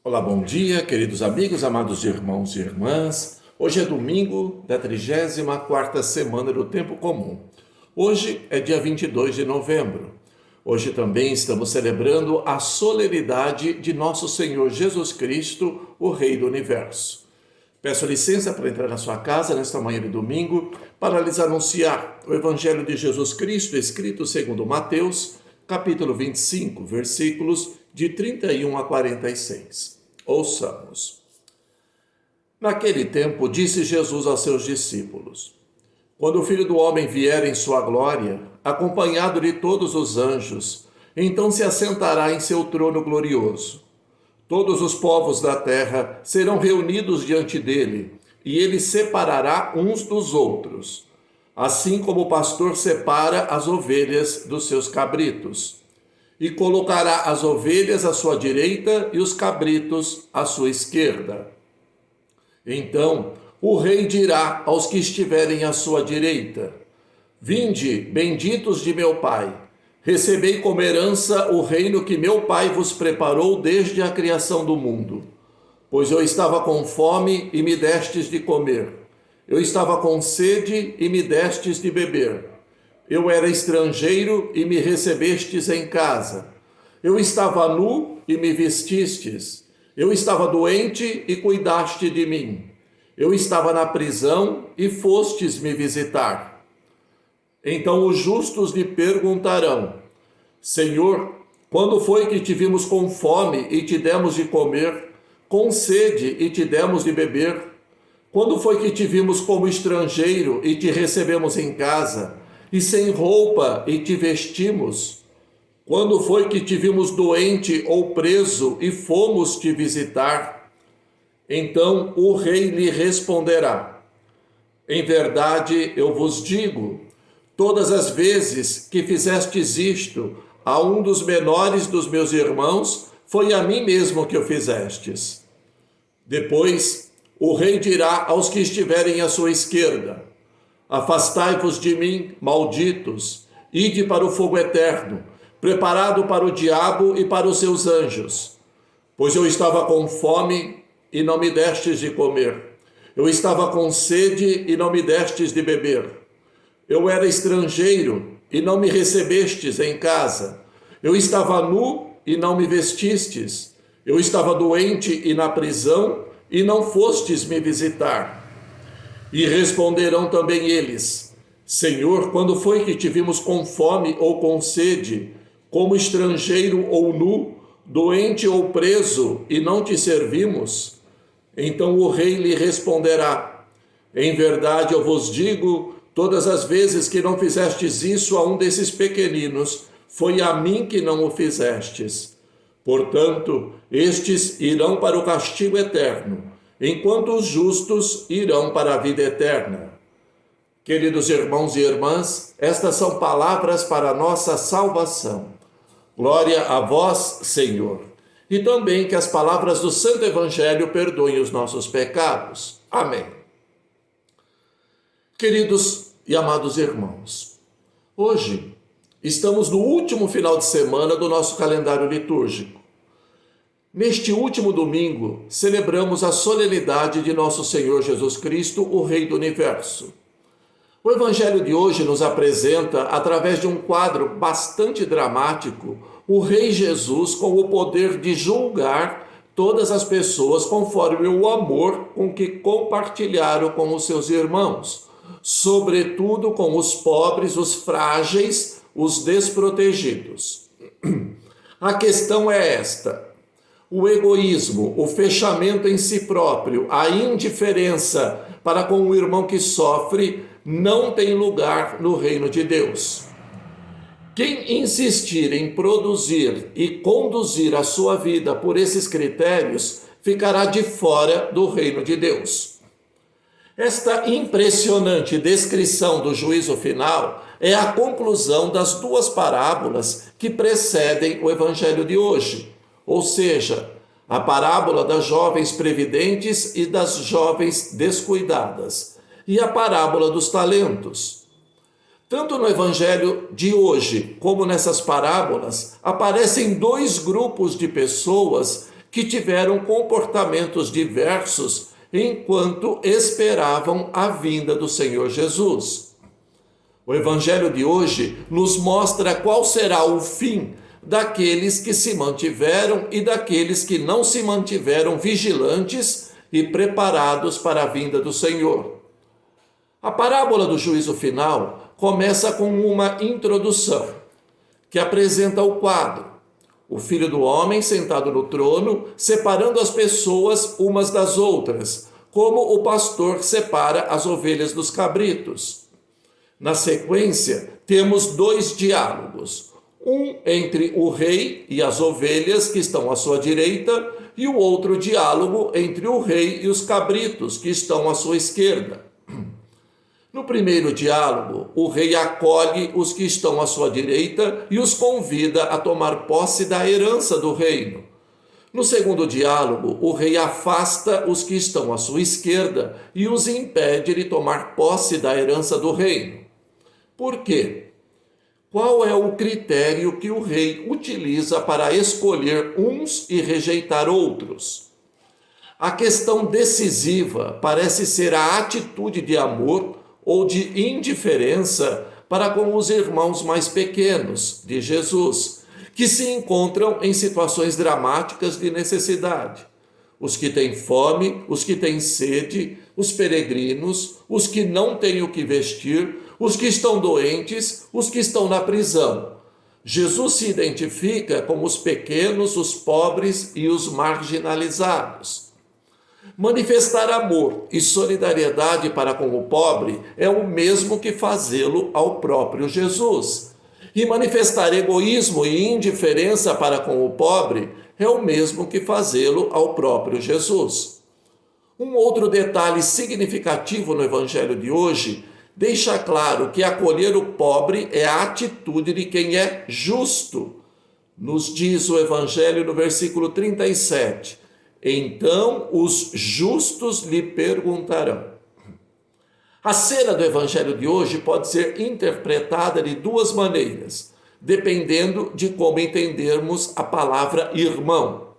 Olá, bom dia, queridos amigos, amados irmãos e irmãs. Hoje é domingo da 34ª semana do Tempo Comum. Hoje é dia 22 de novembro. Hoje também estamos celebrando a solenidade de nosso Senhor Jesus Cristo, o Rei do Universo. Peço licença para entrar na sua casa nesta manhã de domingo para lhes anunciar o Evangelho de Jesus Cristo, escrito segundo Mateus, capítulo 25, versículos de 31 a 46. Ouçamos. Naquele tempo, disse Jesus aos seus discípulos: Quando o Filho do Homem vier em sua glória, acompanhado de todos os anjos, então se assentará em seu trono glorioso. Todos os povos da terra serão reunidos diante dele, e ele separará uns dos outros, assim como o pastor separa as ovelhas dos seus cabritos, e colocará as ovelhas à sua direita e os cabritos à sua esquerda. Então o rei dirá aos que estiverem à sua direita: Vinde, benditos de meu Pai, recebei como herança o reino que meu Pai vos preparou desde a criação do mundo. Pois eu estava com fome e me destes de comer. Eu estava com sede e me destes de beber. Eu era estrangeiro e me recebestes em casa. Eu estava nu e me vestistes. Eu estava doente e cuidaste de mim. Eu estava na prisão e fostes me visitar. Então os justos lhe perguntarão: Senhor, quando foi que te vimos com fome e te demos de comer, com sede e te demos de beber? Quando foi que te vimos como estrangeiro e te recebemos em casa, e sem roupa e te vestimos? Quando foi que te vimos doente ou preso e fomos te visitar? Então o rei lhe responderá: Em verdade eu vos digo, todas as vezes que fizestes isto a um dos menores dos meus irmãos, foi a mim mesmo que o fizestes. Depois o rei dirá aos que estiverem à sua esquerda: Afastai-vos de mim, malditos, ide para o fogo eterno, preparado para o diabo e para os seus anjos. Pois eu estava com fome e não me destes de comer. Eu estava com sede e não me destes de beber. Eu era estrangeiro e não me recebestes em casa. Eu estava nu e não me vestistes. Eu estava doente e na prisão e não fostes me visitar. E responderão também eles: Senhor, quando foi que te vimos com fome ou com sede, como estrangeiro ou nu, doente ou preso, e não te servimos? Então o rei lhe responderá: Em verdade eu vos digo, todas as vezes que não fizestes isso a um desses pequeninos, foi a mim que não o fizestes. Portanto, estes irão para o castigo eterno, enquanto os justos irão para a vida eterna. Queridos irmãos e irmãs, estas são palavras para a nossa salvação. Glória a vós, Senhor. E também que as palavras do Santo Evangelho perdoem os nossos pecados. Amém. Queridos e amados irmãos, hoje estamos no último final de semana do nosso calendário litúrgico. Neste último domingo, celebramos a solenidade de nosso Senhor Jesus Cristo, o Rei do Universo. O Evangelho de hoje nos apresenta, através de um quadro bastante dramático, o Rei Jesus com o poder de julgar todas as pessoas conforme o amor com que compartilharam com os seus irmãos, sobretudo com os pobres, os frágeis, os desprotegidos. A questão é esta: o egoísmo, o fechamento em si próprio, a indiferença para com o irmão que sofre, não tem lugar no reino de Deus. Quem insistir em produzir e conduzir a sua vida por esses critérios, ficará de fora do reino de Deus. Esta impressionante descrição do juízo final é a conclusão das duas parábolas que precedem o evangelho de hoje, ou seja, a parábola das jovens previdentes e das jovens descuidadas, e a parábola dos talentos. Tanto no evangelho de hoje como nessas parábolas, aparecem dois grupos de pessoas que tiveram comportamentos diversos enquanto esperavam a vinda do Senhor Jesus. O Evangelho de hoje nos mostra qual será o fim daqueles que se mantiveram e daqueles que não se mantiveram vigilantes e preparados para a vinda do Senhor. A parábola do juízo final começa com uma introdução, que apresenta o quadro: o Filho do Homem sentado no trono, separando as pessoas umas das outras, como o pastor separa as ovelhas dos cabritos. Na sequência, temos dois diálogos: um entre o rei e as ovelhas que estão à sua direita, e o outro diálogo entre o rei e os cabritos que estão à sua esquerda. No primeiro diálogo, o rei acolhe os que estão à sua direita e os convida a tomar posse da herança do reino. No segundo diálogo, o rei afasta os que estão à sua esquerda e os impede de tomar posse da herança do reino. Por quê? Qual é o critério que o rei utiliza para escolher uns e rejeitar outros? A questão decisiva parece ser a atitude de amor ou de indiferença para com os irmãos mais pequenos de Jesus, que se encontram em situações dramáticas de necessidade. Os que têm fome, os que têm sede, os peregrinos, os que não têm o que vestir, os que estão doentes, os que estão na prisão. Jesus se identifica como os pequenos, os pobres e os marginalizados. Manifestar amor e solidariedade para com o pobre é o mesmo que fazê-lo ao próprio Jesus. E manifestar egoísmo e indiferença para com o pobre é o mesmo que fazê-lo ao próprio Jesus. Um outro detalhe significativo no Evangelho de hoje deixa claro que acolher o pobre é a atitude de quem é justo. Nos diz o Evangelho no versículo 37. Então os justos lhe perguntarão. A cena do Evangelho de hoje pode ser interpretada de duas maneiras, dependendo de como entendermos a palavra irmão.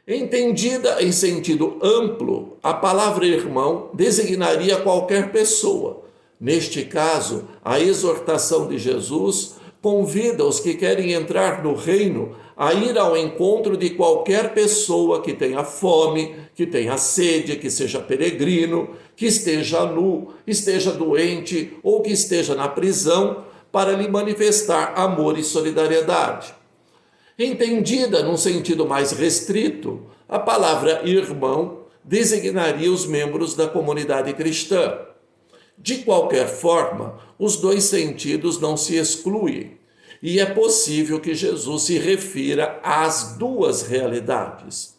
Entendida em sentido amplo, a palavra irmão designaria qualquer pessoa. Neste caso, a exortação de Jesus convida os que querem entrar no reino a ir ao encontro de qualquer pessoa que tenha fome, que tenha sede, que seja peregrino, que esteja nu, esteja doente ou que esteja na prisão, para lhe manifestar amor e solidariedade. Entendida num sentido mais restrito, a palavra irmão designaria os membros da comunidade cristã. De qualquer forma, os dois sentidos não se excluem, e é possível que Jesus se refira às duas realidades.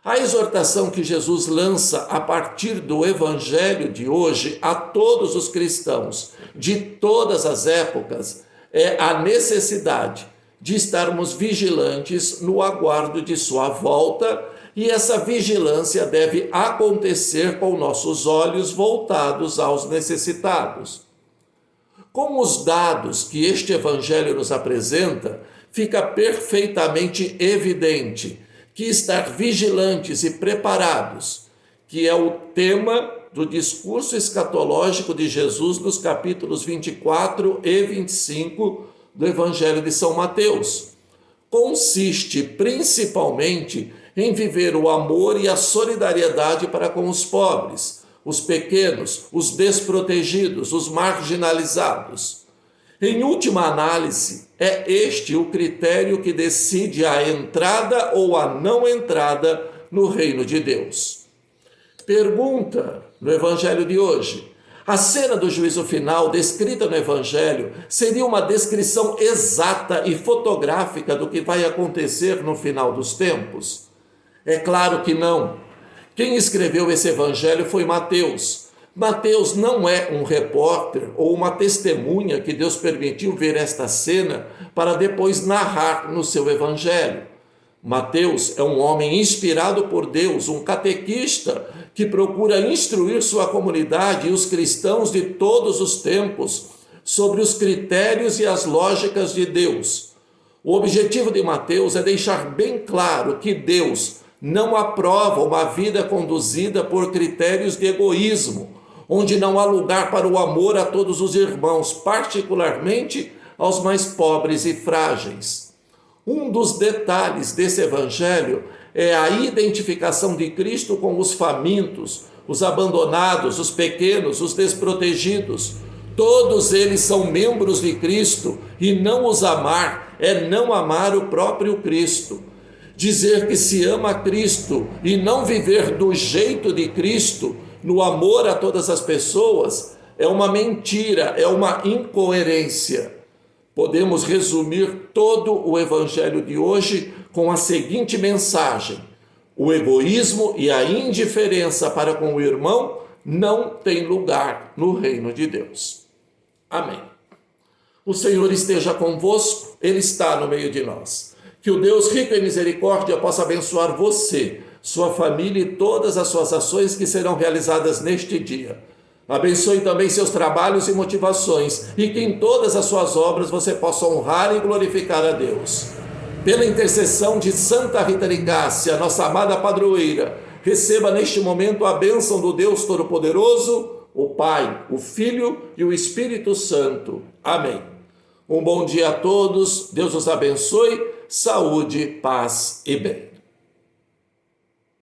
A exortação que Jesus lança a partir do Evangelho de hoje a todos os cristãos de todas as épocas é a necessidade de estarmos vigilantes no aguardo de sua volta, e essa vigilância deve acontecer com nossos olhos voltados aos necessitados. Com os dados que este Evangelho nos apresenta, fica perfeitamente evidente que estar vigilantes e preparados, que é o tema do discurso escatológico de Jesus nos capítulos 24 e 25 do Evangelho de São Mateus, consiste principalmente em viver o amor e a solidariedade para com os pobres, os pequenos, os desprotegidos, os marginalizados. Em última análise, é este o critério que decide a entrada ou a não entrada no reino de Deus. Pergunta no Evangelho de hoje: a cena do juízo final descrita no Evangelho seria uma descrição exata e fotográfica do que vai acontecer no final dos tempos? É claro que não. Quem escreveu esse Evangelho foi Mateus. Mateus não é um repórter ou uma testemunha que Deus permitiu ver esta cena para depois narrar no seu Evangelho. Mateus é um homem inspirado por Deus, um catequista que procura instruir sua comunidade e os cristãos de todos os tempos sobre os critérios e as lógicas de Deus. O objetivo de Mateus é deixar bem claro que Deus não aprova uma vida conduzida por critérios de egoísmo, onde não há lugar para o amor a todos os irmãos, particularmente aos mais pobres e frágeis. Um dos detalhes desse evangelho é a identificação de Cristo com os famintos, os abandonados, os pequenos, os desprotegidos. Todos eles são membros de Cristo e não os amar é não amar o próprio Cristo. Dizer que se ama Cristo e não viver do jeito de Cristo, no amor a todas as pessoas, é uma mentira, é uma incoerência. Podemos resumir todo o evangelho de hoje com a seguinte mensagem: o egoísmo e a indiferença para com o irmão não tem lugar no reino de Deus. Amém. O Senhor esteja convosco, Ele está no meio de nós. Que o Deus rico em misericórdia possa abençoar você, sua família e todas as suas ações que serão realizadas neste dia. Abençoe também seus trabalhos e motivações e que em todas as suas obras você possa honrar e glorificar a Deus. Pela intercessão de Santa Rita de Cássia, nossa amada padroeira, receba neste momento a bênção do Deus Todo-Poderoso, o Pai, o Filho e o Espírito Santo. Amém. Um bom dia a todos, Deus os abençoe, saúde, paz e bem.